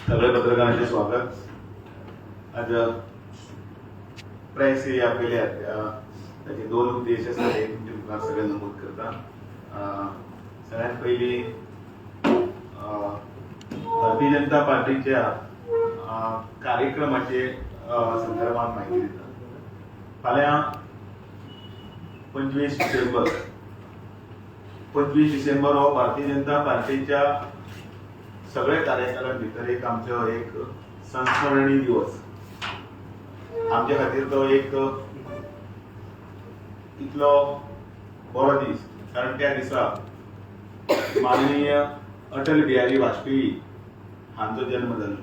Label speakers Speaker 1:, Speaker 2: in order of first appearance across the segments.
Speaker 1: सगळे पत्रकारांचे स्वागत. आज प्रेस ही आपल्या त्याचे दोन उद्देश असतात, एक म्हणजे तुमकां सगळे नमूद करता. सगळ्यात पहिली भारतीय जनता पार्टीच्या कार्यक्रमाचे संदर्भात माहिती दिता. फाल्यां 25 डिसेंबर हो भारतीय जनता पार्टीच्या सगळे कार्यकालां भितर एक आमचो एक संस्मरणीय दिवस. आमच्या खातीर तो एक इतलो बरो दीस, कारण त्या दिसा माननीय अटल बिहारी वाजपेयी हांचो जन्म जालो.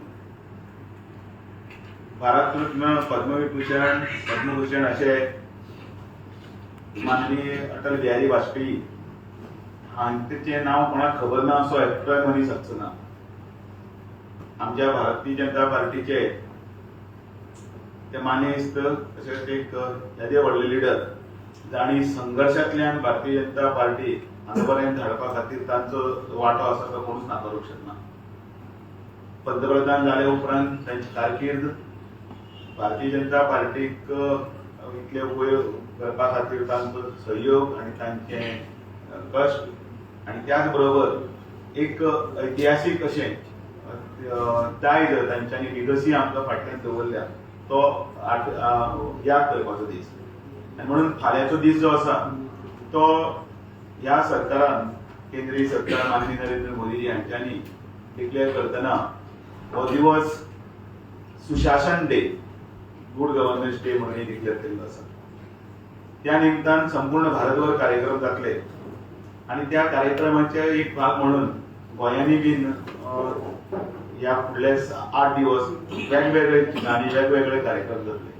Speaker 1: भारतरत्न पद्मभूषण असे माननीय अटल बिहारी वाजपेयी हांचें नाव कोणाक खबर ना असो एकटोय मनीस आसचो ना. आमच्या भारतीय जनता पार्टीचे ते मानेस्त तशेंच एक येदे व्हडले लिडर जाणी संघर्शांतल्यान भारतीय जनता पार्टी हांगा पर्यंत धाडपा खातीर तांचो वांटो आसा तो कोणूच नाकारूंक शकना. पंतप्रधान जाले उपरांत तांची कारकीर्द भारतीय जनता पार्टीक इतले वयर करपा खातीर तांचो सहयोग आनी तांचे कश्ट आनी त्याच बरोबर एक ऐतिहासीक अशें दायज तांच्यांनी लिगसी आमकां फाटल्यान दवरल्या तो याद करपाचो दीस. आनी म्हणून फाल्यांचो दीस जो आसा तो ह्या सरकारान, केंद्रीय सरकार माननीय नरेंद्र मोदीजी हांच्यांनी डिक्लेअर करतना हो दिवस सुशासन डे, गुड गव्हर्नन्स डे म्हणून डिक्लेअर केल्लो आसा. त्या निमतान संपूर्ण भारतभर कार्यक्रम जातले आनी त्या कार्यक्रमाचे एक भाग म्हणून गोंयांनी बीन ह्या फुडले 8 दिवस वेगवेगळे ठिकाणी वेगवेगळे कार्यक्रम जातले.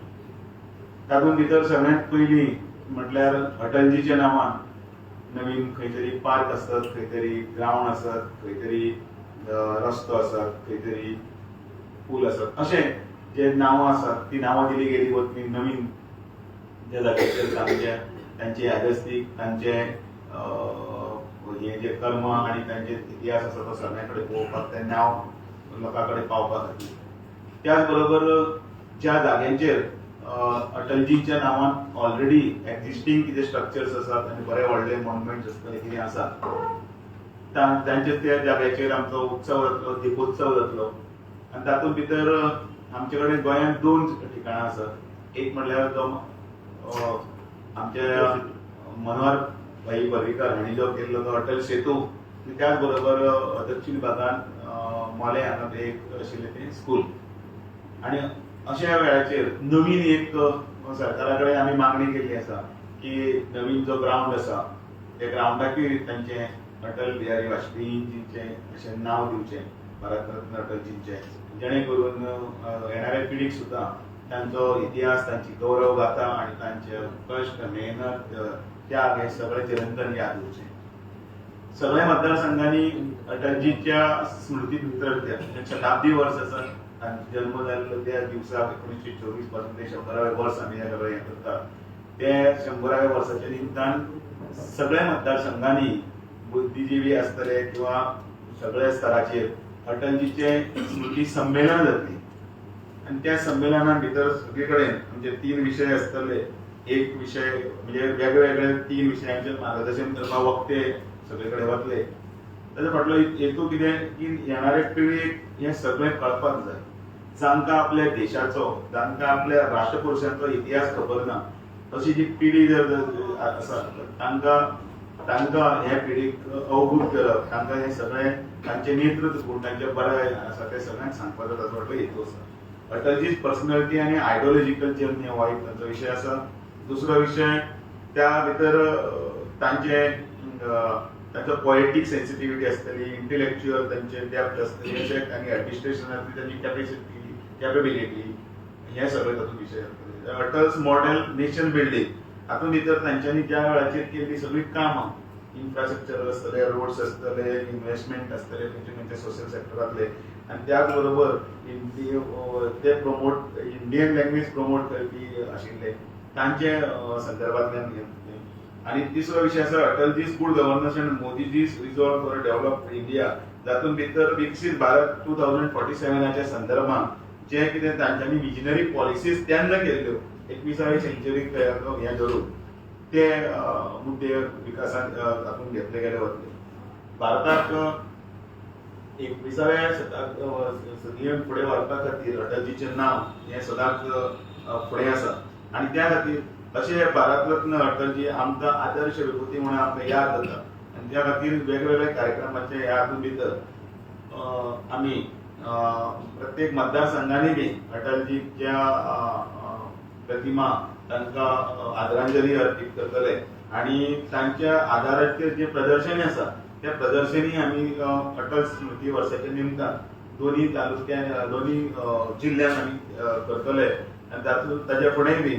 Speaker 1: तातूंत भितर सगळ्यांत पयली म्हटल्यार अटलजीच्या नांवान नवीन खंय तरी पार्क आसत, खंय तरी ग्राउंड आसत, खंय तरी रस्तो आसत, खंय तरी पूल आसत, अशें जे नांवां आसात ती नांवां दिली गेली वतली नवीन ज्या जाग्याचेर तांचे यादस्तीक तांचे हे जे कर्म आनी तांचे इतिहास आसा तो सगळ्यां कडेन पळोवपाक तें नांव लोकां कडेन पावपा खातीर. त्याच बरोबर ज्या जाग्यांचेर अटलजीच्या नांवान ऑलरेडी एक्झिस्टिंग कितें स्ट्रक्चर्स आसात आनी बरे व्हडले मॉन्युमेंट्स आसतले कितें आसा तांचे त्या जाग्याचेर आमचो उत्सव जातलो, दिपोत्सव जातलो. आनी तातूंत भितर आमचे कडेन गोंयांत 2 ठिकाणां आसात. एक म्हणल्यार तो आमचे मनोहर भाई पर्रीकर हांणी जो केल्लो तो अटल सेतू, त्याच बरोबर दक्षिण भागांत मोले हांगा एक आशिल्लें तें स्कूल. आनी अशा वेळाचेर नवीन एक सरकारा कडेन आमी मागणी केल्ली आसा की नवीन जो ग्राउंड आसा त्या ग्राउंडाचेर तांचे अटल बिहारी वाजपेयीजींचें अशें नांव दिवचें, भारतरत्न अटलजींचें, जेणे करून येणाऱ्या पिढीक सुद्दां तांचो इतिहास, तांची गौरव गाथा आनी तांचे कश्ट, मेहनत, त्याग हे सगळे चिरंतन याद उरचे. सगळ्या मतदारसंघांनी अटलजीच्या स्मृती भितर शताब्दी वर्स आसा. तांचो जन्म जाल्लो त्या दिवसाक 1924 पासून ते 100वें वर्स आमी हे सगळें करता. ते 100व्या वर्साच्या निमतान सगळ्या मतदारसंघांनी बुद्धिजीवी आसतले किंवा सगळ्या स्तराचेर अटलजीचे स्मृती संमेलन जातली. आनी त्या संमेलना भितर सगळे कडेन म्हणजे 3 विशय आसतले. एक विषय म्हणजे वेगवेगळे 3 विशयांचेर मार्गदर्शन करपाक वक्ते सगळे कडेन वतले. ताचे फाटलो हेतू कितें की येणारे पिळगेक हें सगळें कळपाक जाय. जांकां आपल्या देशाचो, जांकां आपल्या राष्ट्रपुरुशांचो इतिहास खबर ना अशी जी पिढी जर आसा तांकां ह्या पिढीक अवगत करप, तांकां हें सगळें तांचे नेतृत्व गुण तांचे बरें आसा ते सगळ्यांक सांगपाचो ताचो फाटलो हेतू आसा. अटलजीच पर्सनॅलिटी आनी आयडियोलॉजिकल जर्नी हो एक तांचो विशय आसा. दुसरो विशय त्या भितर तांचो पोएटीक सेन्सिटिव्हिटी आसतली, इंटेलेक्च्युअल तांचे डेप्थ आसतली, अशें आनी एडमिनिस्ट्रेशनांतली तांची कॅपेबिलिटी हे सगळे तातूंत विशय आसतले. अटल्स मॉडेल नेशन बिल्डींग हातूंत भितर तांच्यांनी ज्या वेळाचेर केल्ली सगळीं कामां, इन्फ्रास्ट्रक्चर आसतले, रोड्स आसतले, इन्व्हेस्टमेंट आसतले खंयचे सोशल सेक्टरांतले, आनी त्याच बरोबर ते प्रमोट इंडियन लँग्वेज प्रमोट करपी आशिल्ले तांचे संदर्भांतल्यान आणि तिसरो विषय आसा Atalji's good governance and Modiji's resolve for developed India, जातून भितर विकसीत भारत 2047च्या संदर्भात जे कितें तांच्यांनी विजनरी पॉलिसीज तेन्ना केल्ल्यो 21वी सेंचुरीक हें धरून ते मुद्दे विकासांत हातूंत घेतले गेले वतले. भारताक 21व्या सदीन फुडें व्हरपा खातीर अटलजीचें नांव हें सदांच फुडें आसा आनी त्या खातीर अशें भारत रत्न अटलजी आमकां आदर्श विभूती म्हणून आमकां याद जाता आनी त्या खातीर वेगवेगळ्या कार्यक्रमाचे ह्या हातूंत भितर आमी प्रत्येक मतदारसंघांनी बी अटलजीच्या प्रतिमा तांकां आदरांजली अर्पीत करतले आनी तांच्या आदाराचेर जे प्रदर्शनी आसा त्या प्रदर्शनी आमी अटल स्मृती वर्साच्या निमतान दोन्ही तालुक्यां दोन्ही जिल्ह्यांत आमी करतले आनी तातूंत ताच्या फुडें बी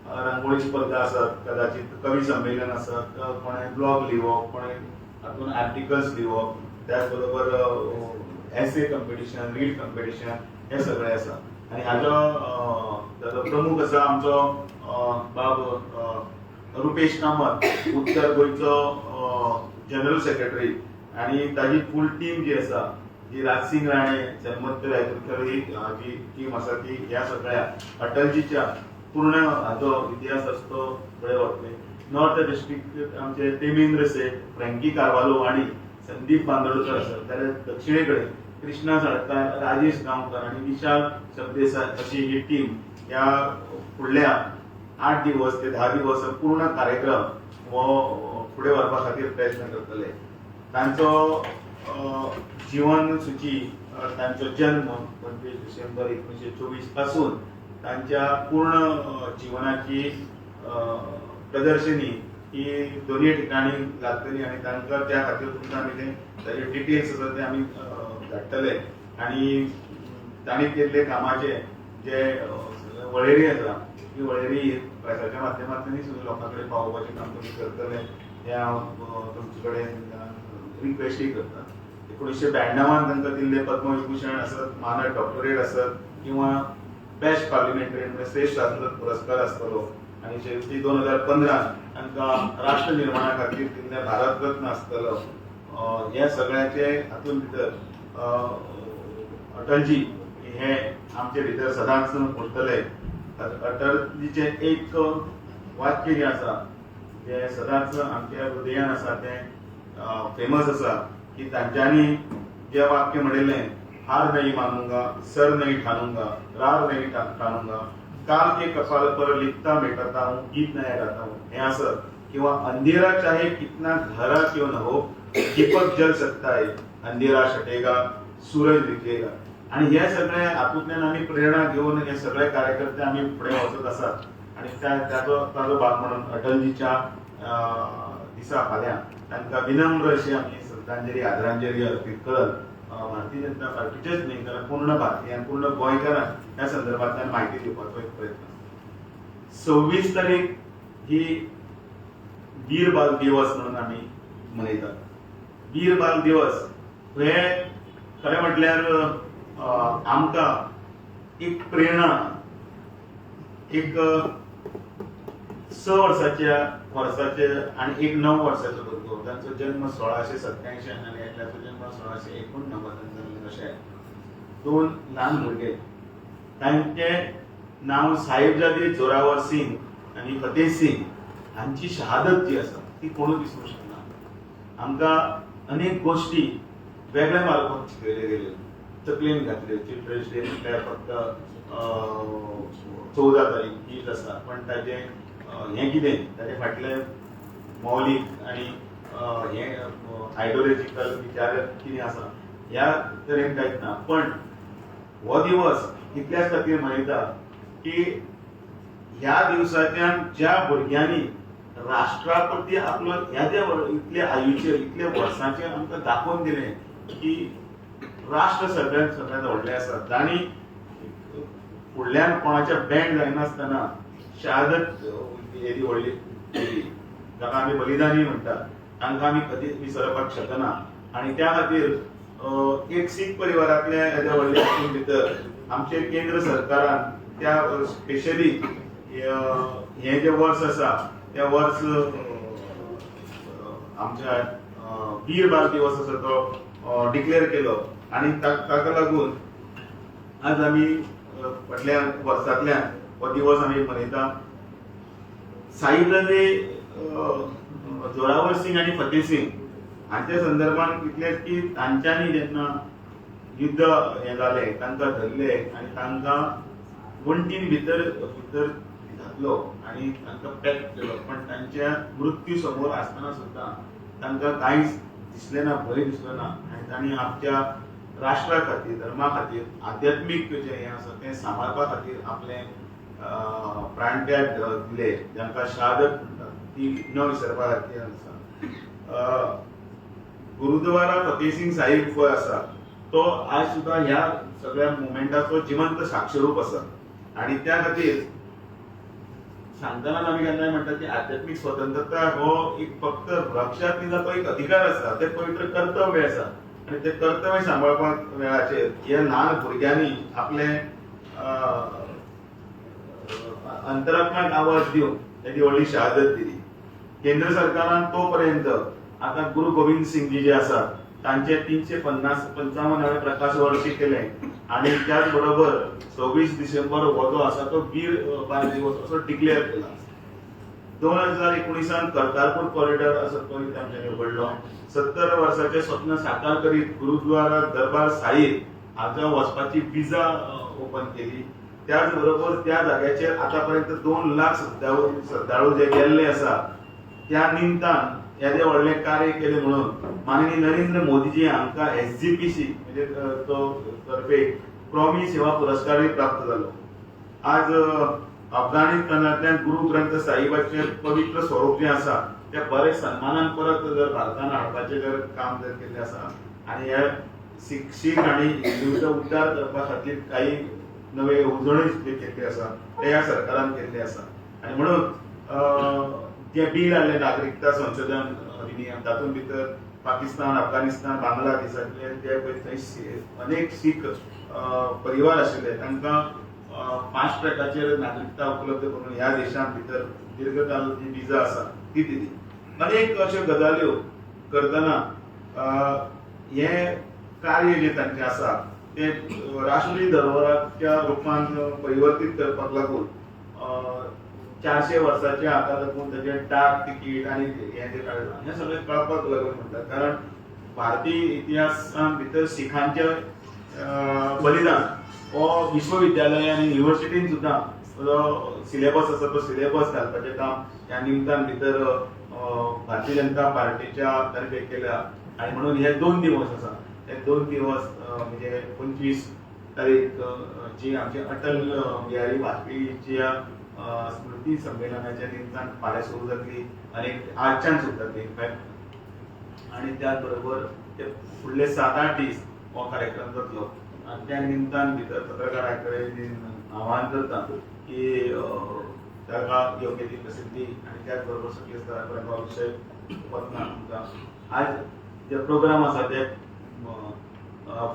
Speaker 1: रांगोळी स्पर्धा आसत, कदाचित कवी संमेलन आसत, कोणें ब्लॉग लिवप, कोणें हातूंत आर्टिकल्स लिवप, त्याच बरोबर एसे कॉम्पिटिशन, रीड कॉम्पिटिशन हे सगळें आसा. आनी हाजो प्रमुख आसा आमचो बाब रुपेश कामत, उत्तर गोंयचो जनरल सेक्रेटरी आनी ताजी फूल टीम जी आसा, जी राजसिंग राणे, सन्मत रायतुरकर ही जी टीम आसा ती ह्या सगळ्या अटलजीच्या पूर्ण हाजो इतिहास आसा तो फुडें व्हरतले. नॉर्थ डिस्ट्रिक्ट आमचे तेमेंद्र सेठ, फ्रँकी कारवालो आनी संदीप बांदोडकर आसात. जाल्यार दक्षिणे कडेन कृष्णा साळकार, राजेश गांवकर आनी विशाल सबदेसाय अशी ही टीम ह्या फुडल्या 8 दिवस ते 10 दिवस पूर्ण कार्यक्रम हो फुडें व्हरपा खातीर प्रयत्न करतले. तांचो जीवन सूची, तांचो जन्म 25 डिसेंबर 1924 पासून तांच्या पूर्ण जीवनाची प्रदर्शनी ही दोन्ही ठिकाणी लागतली आनी तांकां त्या खातीर तुमकां आमी ते ताजे डिटेल्स आसा ते आमी धाडटले आनी तांणी केल्ले कामाचे जे वळेरी आसा ती वळेरी प्रेसाच्या माध्यमांतल्यानूच लोकां कडेन पावोवपाचें काम तुमी करतले हें हांव तुमचे कडेन रिक्वेस्टूय करता. 1992 तांकां दिल्ले पद्मविभूषण आसत, मानद डॉक्टरेट आसत किंवा बेस्ट पार्लिमेंटरी म्हणजे श्रेष्ठ स्वातंत्र्य पुरस्कार आसतलो आनी शेवटी 2015 तांकां राष्ट्र निर्माणा खातीर दिल्ले भारत रत्न आसतलो. ह्या सगळ्याचे हातूंत भितर अटलजी हे आमचे भितर सदांच उरतले. अटलजीचे एक वाक्य जे आसा जे सदांच आमच्या हृदयान आसा ते फेमस आसा की तांच्यांनी जे वाक्य म्हणिल्लें, हार नहीं मानूंगा, सर नहीं ठानूंगा, रार नहीं ठानूंगा, काल के कपाल पर लिखता मिटाता हूँ, गीत नया गाता हूँ हे असत, किंवा अंधेरा चाहे कितना गहरा क्यों न हो, दीपक जल सकता है, अंधेरा छटेगा, सूरज निकलेगा. आणि हे सगळे हातूंतल्यान आमी प्रेरणा घेवन हे सगळे कार्यकर्ते आमी फुडें वचत आसात आनी ताजो भाग म्हणून अटलजीच्या दिसा फाल्यां तांकां विनम्र अशी आमी श्रद्धांजली आदरांजली अर्पीत करत भारतीय जनता पार्टीचेच न्ही तर पूर्ण भारतीय पूर्ण गोंयकारांक ह्या संदर्भांतल्यान म्हायती दिवपाचो एक प्रयत्न. 26 तारीख ही वीर बाल दिवस म्हणून आमी मनयतात. वीर बाल दिवस हे खरें म्हटल्यार आमकां एक प्रेरणा, एक 6 वर्साचे आनी एक 9 वर्साचो भुरगो तांचो जन्म 1687 आनी एकल्याचो जन्म 1689 जाल्लो अशें 2 ल्हान भुरगे. तांचे नांव साहिबजादे जोरावर सिंग आनी फतेह सिंग हांची शहादत जी आसा ती कोणूच विसरूंक शकना. आमकां अनेक गोश्टी वेगळ्या मार्गान शिकयल्यो गेल्यो, तकलेन घातल्यो. चिल्ड्रन्स डे म्हटल्यार फक्त 14 तारीख हीच आसा, पण ताजें हें कितें ताचे फाटलें मौलीक आनी हें आयडियोलॉजिकल विचार कितें आसा ह्या तरेन कांयच ना. पण हो दिवस इतल्याच खातीर मनयता की ह्या दिवसांतल्यान ज्या भुरग्यांनी राष्ट्राप्रती आपलो ह्या ज्या इतले आयुचे इतले वर्सांचे आमकां दाखोवन दिलें की राष्ट्र सगळ्यांत व्हडलें आसा. तांणी फुडल्यान कोणाच्या बँड जायनासतना शहादत येदी व्हडली केली, जाका आमी बलिदानी म्हणटात, तांकां आमी कधीच विसरपाक शकना. आनी त्या खातीर एक सीख परिवारांतल्या हेज्या व्हडल्या हातूंत भितर आमचे केंद्र सरकारान त्या स्पेशली हें जें वर्स आसा त्या वर्स आमच्या वीर बाल दिवस आसा तो डिक्लेअर केलो आणि ताका लागून आज आमी फाटल्या वर्सांतल्यान हो दिवस आमी मनयता. साहिब रले जोरावर सिंग आणि फतेह सिंग हांच्या संदर्भात इतलेच की तांच्यांनी जेन्ना युद्ध हे जालें तांकां धरले आनी तांकां वणटीन भितर घातलो आनी तांकां पॅक केलो, पण तांच्या मृत्यू समोर आसतना सुद्दां तांकां कांयच दिसलें ना, भंय दिसलो ना आनी तांणी आमच्या राष्ट्रा खातीर, धर्मा खातीर, आध्यात्मीक जें हें आसा तें सांबाळपा खातीर आपले प्राणत्याग दिले, जांकां शहादत म्हणटात, ती न विसरपा खातीर आसा. गुरुद्वारा फतेह सिंग साहिब पळय आसा तो आज सुद्धा ह्या सगळ्या मुवमेंटाचो जिवंत साक्षरूप आसा आणि त्या खातीर सांगतना आमी केन्नाय म्हणटात की आध्यात्मीक स्वतंत्रता हो एक फक्त रक्षाक दिला तो एक अधिकार आसा, ते पवित्र कर्तव्य आसा आणि ते कर्तव्य सांबाळपाक वेळाचेर ह्या ल्हान भुरग्यांनी आपले अंतरात्म्याक आवाज दिवन ताची व्हडली शहादत दिली. केंद्र सरकारान तो पर्यंत आता गुरु गोविंद सिंग जी जे आसा तांचे 355 प्रकाश वर्ष केले आणि त्याच बरोबर 26 डिसेंबर हो जो आसा तो वीर बाल दिवस असो डिक्लेअर केला. 2019 करतारपूर कॉरिडॉर असो तो आमच्यानी उघडलो. 70 वर्साचे स्वप्न साकार करीत गुरुद्वारा दरबार साहिब हांगा वचपाची विजा ओपन केली. त्याच बरोबर त्या जाग्याचेर आतापर्यंत 2 लाख श्रद्धाळू जे गेल्ले आसा त्या निमतान यादे व्हडले कार्य केले म्हणून माननीय नरेंद्र मोदीजी हांकां SGPC म्हणजे तो तर्फे प्रॉमी सेवा पुरस्कारय प्राप्त जालो. आज अफगाणिस्तानांतल्यान गुरु ग्रंथ साहिबाचे पवित्र स्वरूप जे आसा ते बरे सन्मानान परत जर भारतान हाडपाचें जर काम जर केल्लें आसा आनी हे शीख आणि हिंदूंचो उद्धार करपा खातीर काही नवे येवजणी केल्ली आसा ते ह्या सरकारान केल्ले आसा आणि म्हणून जे बिल आले नागरिकता संशोधन अधिनियम तातूंत भितर पाकिस्तान, अफगाणिस्तान, बांगलादेशातले जे थंय अनेक शीख परिवार आशिल्ले तांकां फास्ट ट्रॅकाचेर नागरिकता उपलब्ध करून ह्या देशां भितर दीर्घकाल जी विजा आसा ती दिली. अनेक अश्यो गजाल्यो करतना हे कार्य जे तांचे आसा ते राष्ट्रीय धरोहराच्या रुपान परिवर्तीत करपाक लागून 400 वर्साचे हाका लागून ताचे डाक तिकीट आणि हे जे काडला हे सगळे कळपाक लागून म्हणटात. कारण भारतीय इतिहासान भितर शिखांचे बलिदान हो विश्वविद्यालय आणि युनिव्हर्सिटीन सुद्धा सिलेबस आसा तो सिलेबस घालपाचें काम ह्या निमतान भितर भारतीय जनता पार्टीच्या तर्फे केल्या आणि म्हणून हे 2 दिवस आसा हे 2 दिवस म्हणजे 25 तारीख जी आमची अटल बिहारी वाजपेयीची स्मृती संमेलनाच्या निमतान फाल्यां सुरू जातली आणि आजच्यान सुरू जातली इनफॅक्ट आणि त्याच बरोबर ते फुडले 7-8 दीस हो कार्यक्रम जातलो आणि त्या निमतान भितर पत्रकारां कडेन आव्हान करता की ताका योग्य ती प्रसिद्धी आणि त्याच बरोबर सगळे स्तरापर्यंत हो विशय वतना तुमकां आज जे प्रोग्राम आसा ते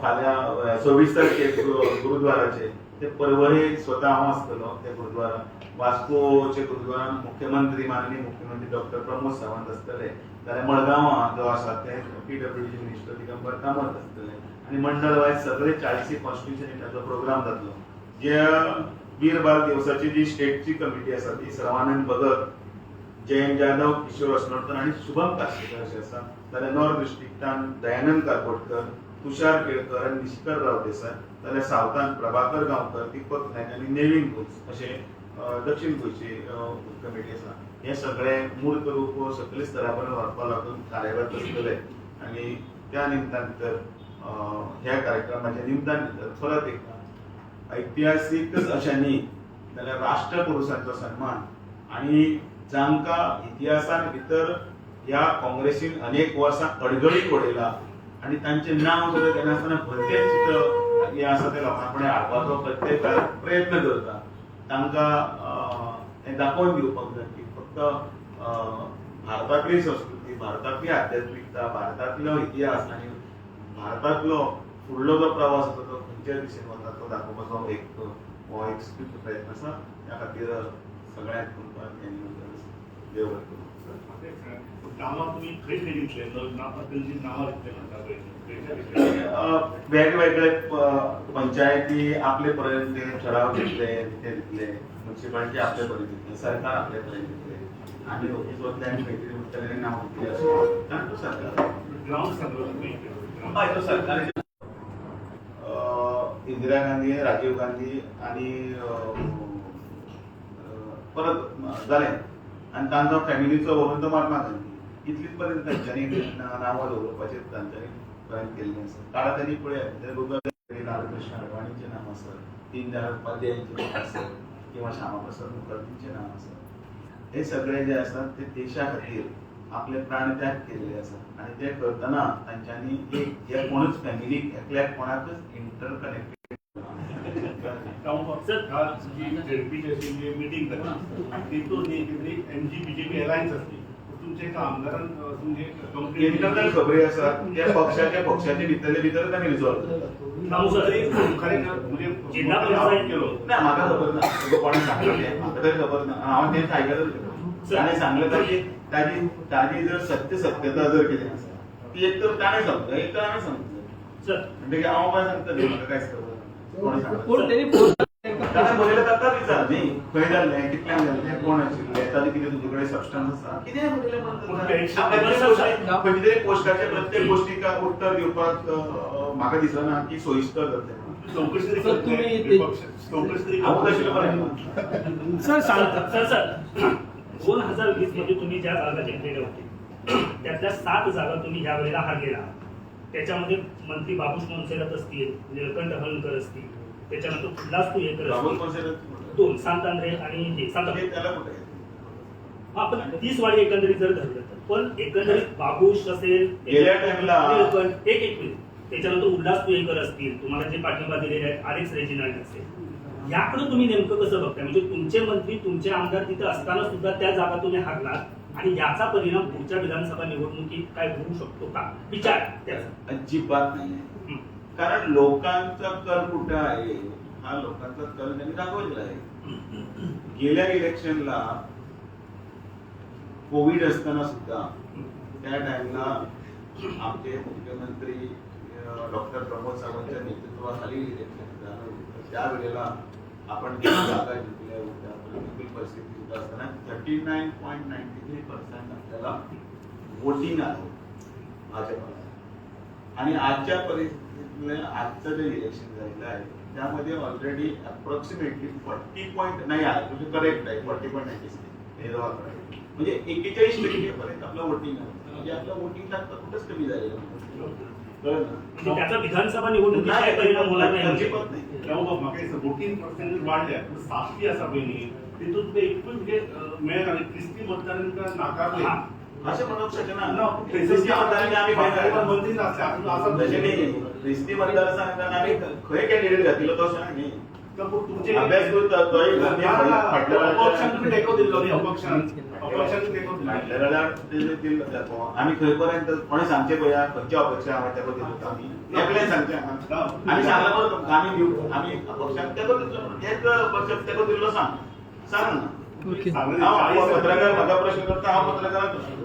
Speaker 1: फाल्यां 26 तारखेक गुरुद्वाराचे ते परवरी स्वता हांव आसतलो ते गुरुद्वारा. वास्कोचे गुरुद्वारान मुख्यमंत्री माननीय मुख्यमंत्री डॉक्टर प्रमोद सावंत आसतले, जाल्यार मडगांव जो आसा ते PWD मिनिस्टर दिगंबर कामत आसतले आणि मंडळ वायज सगळे 40 कॉन्स्टिट्युशनीचो प्रोग्राम जातलो. जे वीर बाल दिवसाची जी स्टेटची कमिटी आसा ती सर्वानंद भगत, जयंत जाधव, किशोर अस्नोडकर आणि शुभम कास्तेकर अशें आसा. जाल्यार नॉर्थ डिस्ट्रिक्टान दयानंद कारकोटकर, तुषार केळकर आणि निष्कर राव देसाय. जाल्यार सावथान प्रभाकर गांवकर, दीपक नायक आणि नेविन घोष अशे दक्षिण गोंयची कमिटी आसा. हे सगळे मूर्त रूप सकले स्तरापर्यंत व्हरपा लागून कार्यरत आसतले आणि त्या निमतान भितर ह्या कार्यक्रमाच्या निमतान भितर परत एकदा ऐतिहासीकच अशें न्ही जाल्यार राष्ट्रपुरुशांचो सन्मान आणि जांकां इतिहासान भितर ह्या काँग्रेसीन अनेक वर्सां अडगळीक उडयला आणि तांचे नांव सुद्दां घेना आसतना प्रत्येक चित्र हे आसा ते लोकां कडेन हाडपाचो प्रत्येक प्रयत्न करता. तांकां हें दाखोवन दिवपाक जाय की फक्त भारतातली संस्कृती, भारतातली आध्यात्मिकता, भारतातलो इतिहास आणि भारतातलो फुडलो जो प्रवास आसा तो खंयच्या दिशेन वता तो दाखोवपाचो एक प्रयत्न आसा. त्या खातीर सगळ्यांक तुमकां देव बरें करूं. वेगवेगळे पंचायती आपले पर्यंत ठराव घेतले ते दिले, म्युन्सिपालिटी आपले पर्यंत दिले, सरकार आपले पर्यंत दिले, आम्ही ऑफिसवरले आनी खंयतरी उरतले नांव दिले अशें सरकार सरकार इंदिरा गांधी, राजीव गांधी आणि परत जाले आणि तांचो फॅमिलीचो वरून तो महात्मा गांधी इतलीच पर्यंत तांच्यांनी नांवां दवरपाचें तांच्यांनी प्रयत्न केल्लें आसा. काळा त्यांनी पळयात लालकृष्ण अडवाणीचें नांव आसत, दीनदयाळ उपाध्यायांचें नांव आसत किंवा श्यामाप्रसाद मुखर्जींचें नांव आसत. हे सगळे जे आसात ते देशा खातीर आपले प्राण त्याग केलेले आसात आणि ते करतना तांच्यांनी एक कोणूच फॅमिलीक एकल्याक कोणाकच इंटरकनेक्टेड
Speaker 2: मीटिंग जाता तितून बीजेपी अलायन्स असते तुमचे आमदारान तुमचे
Speaker 1: इंटरनल खबरी आसात त्या पक्षाचे भितर आमी रिझॉल्व ना म्हाका खबर ना कोणें सांगलें तें म्हाका तरी खबर ना हांव तें आयकलां ताणें सांगलें ताजी जर सत्यता जर कितें आसा ती एक तर ताणें सांगता एक तर आमी सांगता म्हणटकीर हांव काय सांगता म्हाका कांयच खबर ना कोणें सांगलें ताणें बरयलें ताका विचार न्ही खंय जाल्लें कितल्याक जाल्लें कोण आशिल्लें ताजें कितें तुजे कडेन सबस्टन्स आसा कितें बरयलें खंयची तरी पोस्टाचे प्रत्येक गोश्टीक उत्तर दिवपाक म्हाका दिसना की सोयिस्कर जातलें.
Speaker 3: सर 2020 मध्ये तुम्ही ज्या जागा जिंकलेल्या होत्या त्यातल्या 7 जागा तुम्ही ह्या वेळेला हारलेला आहात. त्याच्यामध्ये मंत्री बाबूश मोन्सेरात असतील, निळकंठ हळणकर असतील, त्याच्यानंतर उल्हास तुयेकर असतील, 2 सांतांद्रे आणि हे आपण 30 वाडी एकंदरीत जर धरलं तर पण एकंदरीत बाबूश असेल निळकंठ एक मिनिट त्याच्यानंतर उल्हास तुयेकर असतील, तुम्हाला जे पाठिंबा दिलेले आहेत आरएक्स रेजिनाल्ड असेल, याकडे तुम्ही नेमकं कसं बघताय? म्हणजे तुमचे मंत्री तुमचे आमदार तिथे असताना सुद्धा त्या जागा तुम्ही हारलात आणि याचा परिणाम पुढच्या विधानसभा निवडणुकीत काय होऊ शकतो का? विचार त्याचा
Speaker 1: अजिबात नाही. कारण लोकांचा कल कुठे आहे हा लोकांचा कल त्यांनी दाखवलेला आहे. गेल्या इलेक्शनला कोविड असताना सुद्धा त्या टाइमला आमचे मुख्यमंत्री डॉक्टर प्रमोद सावंतच्या नेतृत्वाखाली इलेक्शन झालं. त्यावेळेला आपण जागा जिंकल्या होत्या. प्रतिकूल परिस्थिती सुद्धा असताना 39.93% आपल्याला वोटिंग आलं भाजपला. आणि आजच्या परिस्थितीतले आजचं जे इलेक्शन झालेलं आहे त्यामध्ये ऑलरेडी अप्रॉक्सिमेटली 40 नाही आहे म्हणजे करेक्ट आहे 40.96 म्हणजे 41% पर्यंत आपलं वोटिंग आहे. म्हणजे आपलं वोटिंग टक्का कुठंच कमी झालेलं
Speaker 3: म्हणजे त्याचा विधानसभा निवडणुकीत काय परिणाम होणार नाही
Speaker 2: अजिबात नाही. वोटिंग पर्सेंटेज वाढल्या साक्षी असा पहिली तिथून ते एकूण म्हणजे मेळ आणि ख्रिस्ती मतदारांना नाकारले
Speaker 1: असं म्हणू शकना.
Speaker 2: ख्रिस्ती मतदारांनी आम्ही मंत्री नसले असं
Speaker 1: ख्रिस्ती मतदार सांगताना आम्ही खंय कॅन्डिडेट घातलो तो सांग न्ही.
Speaker 2: तुमचे
Speaker 1: अभ्यास करता
Speaker 2: अपक्षांनी टेको दिलो न्ही अपक्षांनी टेको दिलो
Speaker 1: आम्ही खंय पर्यंत कोणी सांगचे पळया खंयच्या अपेक्षा आम्ही तेको दिलो आम्ही एकल्यान सांगचे आम्ही सांगला बरोबर आम्ही दिवू आम्ही अपक्षांक तेको दिलो एक पक्षाक तेको दिलो सांग ना. पत्रकार म्हाका प्रश्न करता हांव पत्रकाराक प्रश्न करता.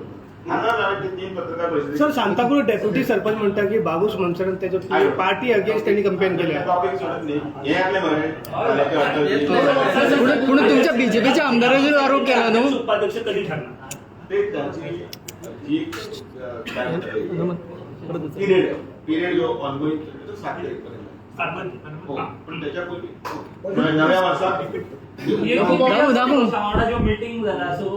Speaker 3: सर सांताक्रूज डेप्युटी सरपंच म्हणतात की बाबूश मोन्सेरात त्याच्या पार्टी अगेन्स्ट त्यांनी कंपेन केले.
Speaker 4: पुढे तुमच्या बीजेपीच्या आमदारांवर आरोप केला ना
Speaker 3: उपाध्यक्ष कधी ठरणार
Speaker 1: ते त्यांची जी पिरियड जो ऑनगोईंग 7 तारखेपर्यंत पण त्याच्यापूर्वी नव्या वर्षात
Speaker 4: जो मीटिंग झाला सो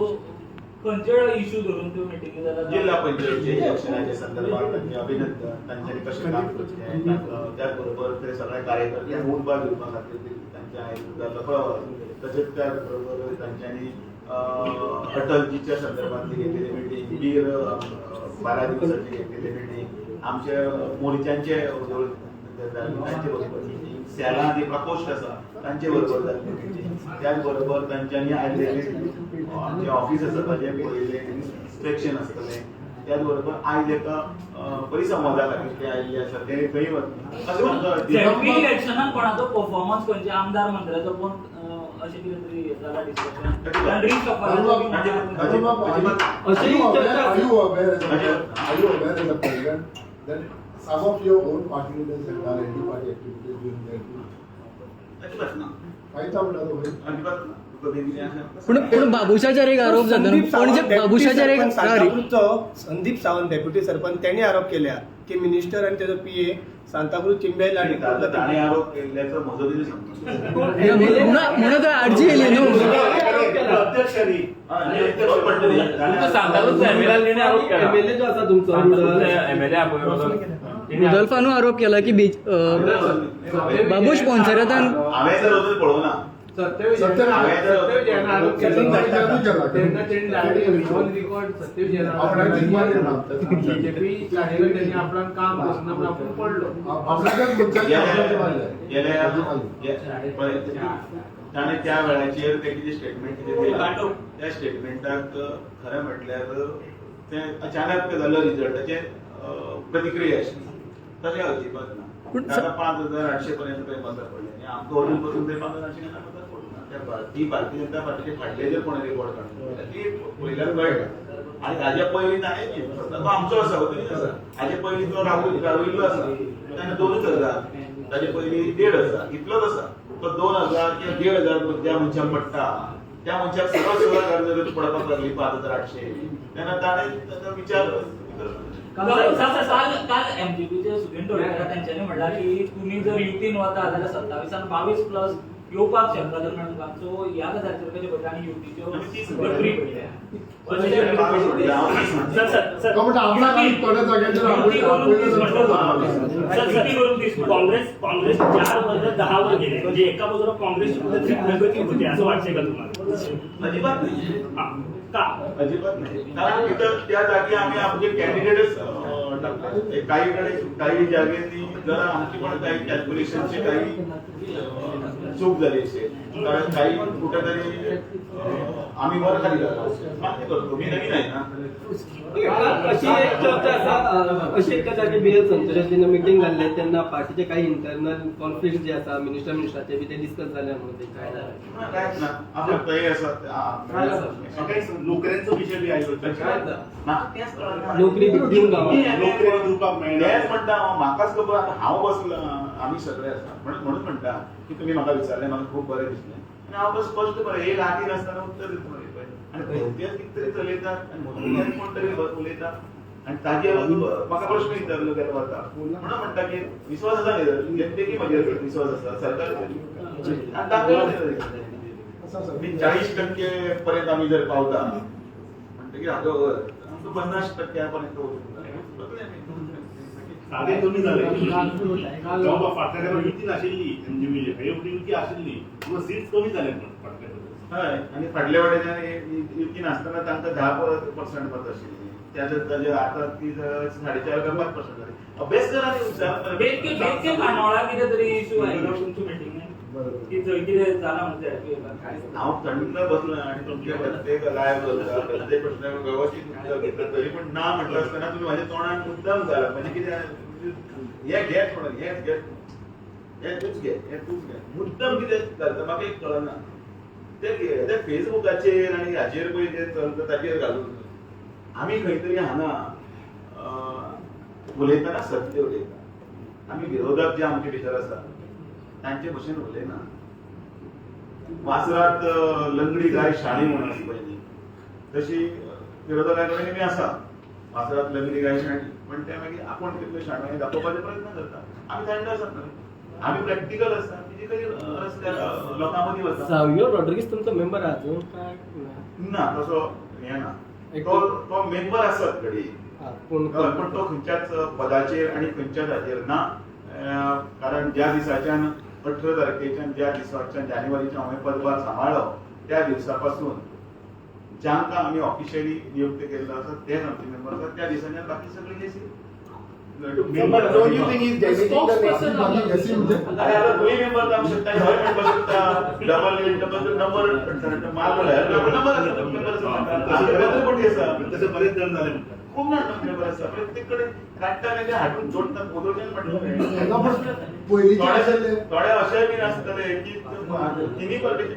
Speaker 4: खंयचे इश्यू धरून तो मीटिंग झाला
Speaker 1: जिल्हा पंचायतच्या इलेक्शनाच्या संदर्भात त्यांनी अभिनंदन तांच्यांनी कशें काम करचें त्याचबरोबर ते सगळे कार्यकर्ते वोटबार दिवपा खातीर तांच्या आयुक्तांचो प्रवास तशेंच त्याचबरोबर तांच्यांनी अटलजीच्या संदर्भातली घेतलेली मिटींग 12 दिवसाची घेतलेली मिटींग आमचे मोर्चांचे तांचे बरोबर मिटींग सेला जे प्रकोष्ठ आसा तांचे बरोबर जाल्ली मिटींग त्याचबरोबर तांच्यांनी आयिल्ले आमचे ऑफिस आसा ताजे पयले इन्स्पेक्शन आसतलें त्याचबरोबर आयज एका परिसंवादा खातीर ते आयिल्ले आसा ते खंय वता
Speaker 4: इलेक्शनाक कोणाचो परफॉर्मन्स खंयचे आमदार मंत्र्याचो कोण अशें कितें तरी जालां डिस्कशन
Speaker 1: अजिबात.
Speaker 4: आनी reach of
Speaker 5: Are you aware as a president that some of your own party leaders have done anti-party activities during their tour?
Speaker 1: अजिबात ना.
Speaker 5: काही तावडा होईल.
Speaker 1: अजिबात ना. तुका बेगीन असं-
Speaker 6: पण बाबुशाचेर एक आरोप जाता न्हू. पण जे बाबुशाचेर एक
Speaker 7: सांताक्रूजचो संदीप सावंत डेप्युटी सरपंच त्यांनी आरोप केल्या की मिनिस्टर आणि त्याचा पीए सांताक्रूज चिंबेल आणि
Speaker 1: ताणे आरोप केल्याचं मजोरीने सांगतो.
Speaker 6: म्हणून तर आरजी येयली न्हू.
Speaker 2: अध्यक्षांनी
Speaker 1: आणि ते पण म्हणतो ते.
Speaker 8: तुमचं सांताक्रूजचा MLA आरोप केला.
Speaker 7: MLA जो असा तुमचो
Speaker 8: सांताक्रूजचा MLA
Speaker 6: रुडल्फानू आरोप केला की बाबू स्पॉन्सरांतल्यान
Speaker 1: हांवें जर अजून पळोवना.
Speaker 5: सत्य
Speaker 1: हांवें जर ताणें त्या वेळाचेर ते कितें स्टेटमेंट कितें दिलां त्या स्टेटमेंटाक खरें म्हटल्यार तें अचानक जाल्लो रिजल्टाचेर प्रतिक्रिया आशिल्ली. तशें अजिबात ना. ताका 5,800 पर्यंत ते मतदार पडले आनी आमकां अजून पसून ते 5,800 मतदार पडूना. ती भारतीय जनता पार्टीचे फाटले जर कोणी रिकॉर्ड काडले ती पयल्याच वायट. आनी हाजे पयलीं ताणें तो आमचो आसा हाजे पयलीं तो रावयल्लो आसा ताणें 2,000 ताजे पयलीं 1,500 इतलोच आसा. तो 2,000 किंवा 1,500 ज्या मनशाक पडटा त्या मनशाक 16,000 जर पडपाक लागली 5,800 तेन्ना ताणें ताचो विचार
Speaker 4: काल एमजीपीचे सुदीन तोडकर त्यांच्यानी म्हणला की तुम्ही जर युतीन वता जाल्यार 27 आणि 22 प्लस येवपाक शकता तर सो ह्या गजालीचेर कशें पळयता आनी युतीच्यो गडबडी पळयल्या.
Speaker 3: काँग्रेस 4 वर 10 वर गेले म्हणजे एका बाजूला काँग्रेसची कुठेतरी प्रगती होते असं वाटतंय का तुम्हाला?
Speaker 1: अजिबात नाही.
Speaker 3: का
Speaker 1: अजिबात नाही. कारण तिथं त्या जागी आम्ही आमचे कॅन्डिडेटच टाकले. काही जागेनी जरा आमची पण काही कॅल्क्युलेशनची काही चूक झाली असेल. कारण काही कुठेतरी आम्ही वर खाली मान्य करतो. मी नवीन आहे ना.
Speaker 7: अशी एक चर्चा आसा अशी एका जागी BL संतोष जेन्ना मिटींग जाल्ले तेन्ना पार्टीचे काही इंटरनल कॉन्फ्लिक्ट जे आसा मिनिस्टराचे बी ते डिस्कस जाले म्हणून ते काय जालें
Speaker 1: कांयच ना. आपण तय आसा
Speaker 2: नोकऱ्यांचा विषय बी आयलो
Speaker 1: म्हाका तेंच कळना.
Speaker 7: नोकरी दिवंक गांवांत
Speaker 2: नोकरी दिवपाक मेळना.
Speaker 1: तेच म्हणटा म्हाकाच खबर आतां हांव बसला आमी सगळे आसा म्हणून म्हणटा की तुमी म्हाका विचारलें म्हाका खूब बरें दिसलें आनी हांव बस स्पश्ट बरें एक हाती नासतना उत्तर दिता मरे आनी भोवतेच कितें तरी चलयतात आनी भोवतेच कोण तरी उलयता आनी ताजेर म्हाका प्रश्न विचारलो गेलो वता म्हणून म्हणटा की विश्वास आसा न्ही जनतेकी म्हजेर विश्वास आसा सरकार आनी दाखयलो मी 40% पर्यंत आम्ही जर पावता म्हणटकीर आमकां 50% पर्यंत
Speaker 2: साधे तुम्ही झाले जेव्हा फाटल्या तेव्हा युती नाशिल्ली एमजीबी हे युती आशिल्ली मग सीट्स कमी झाले फाटल्या
Speaker 1: हय आनी फाटल्या वाटेच्यान युती नासतना तांकां 10% मत आशिल्ली ताजे आतां ती 4.5% काय 5% जाली. अभ्यास करा आनी विचार
Speaker 4: बेतके कांदोळा कितें तरी इशू आयलो तुमची मिटींगेन की थंय कितें जालां म्हणटा
Speaker 1: हांव थंड बसलो आनी तुमचे प्रत्येक लायव्ह करता प्रत्येक प्रश्नाक व्यवस्थीत उत्तर घेता तरी पण ना म्हटलं आसतना तुमी म्हाज्या तोंडान मुद्दाम घाला म्हणजे कितें हे घे म्हणून हे तूच घे मुद्दाम कितें घालता म्हाका एक कळना. ते फेसबुकाचेर आनी हाचेर पळय जे चलता ताचेर घालून आमी खंय तरी हांगा उलयतना सत्य उलयता. आमी विरोधक जे आमचे भितर आसा तांचे भशेन उलयना. वासरात लंगडी गाय शाणी म्हणून आसा पळय न्ही तशी विरोधकां कडेन बी आसा वासरात लंगडी गाय शाणी पण ते मागीर आपूण तितले शाणे दाखोवपाचे प्रयत्न करता. आमी थंड आसात न्हय आमी प्रॅक्टिकल आसता फिजिकली रस्त्यार लोकां मदीं वता.
Speaker 7: सावयो रॉड्रिगीस तुमचो मेंबर आहा अजून काय
Speaker 1: ना तसो हे ना. तो मेंबर आसत घडी पण तो खंयच्याच पदाचेर आनी खंयच्याच हाचेर ना. कारण ज्या दिसाच्यान 18 तारखेच्यान ज्या दिसाच्यान जानेवारीच्यान हांवें पदभार सांबाळ्ळो त्या दिसा पासून ज्यांकां आमी ऑफिशियली नियुक्त केल्लो आसा तेच आमचे मेंबर आसात. त्या दिसाच्यान बाकी सगळे JC
Speaker 2: member
Speaker 5: Don't you think he's deleting the name?
Speaker 1: अरे आता तुम्ही मेंबर जाऊ शकता हय मेंबर शकता डबल नंबर माल नंबर मेंबर कोणी आसा
Speaker 2: तसे बरेच जण झाले
Speaker 1: खूप जण मेंबर आसा प्रत्येककडे काडटा ते हाडून जोडटा बोदोजन म्हटलं
Speaker 5: पहिलीचे आशिल्ले
Speaker 1: थोडे अशेय बी आसतले की तिनी परदेशी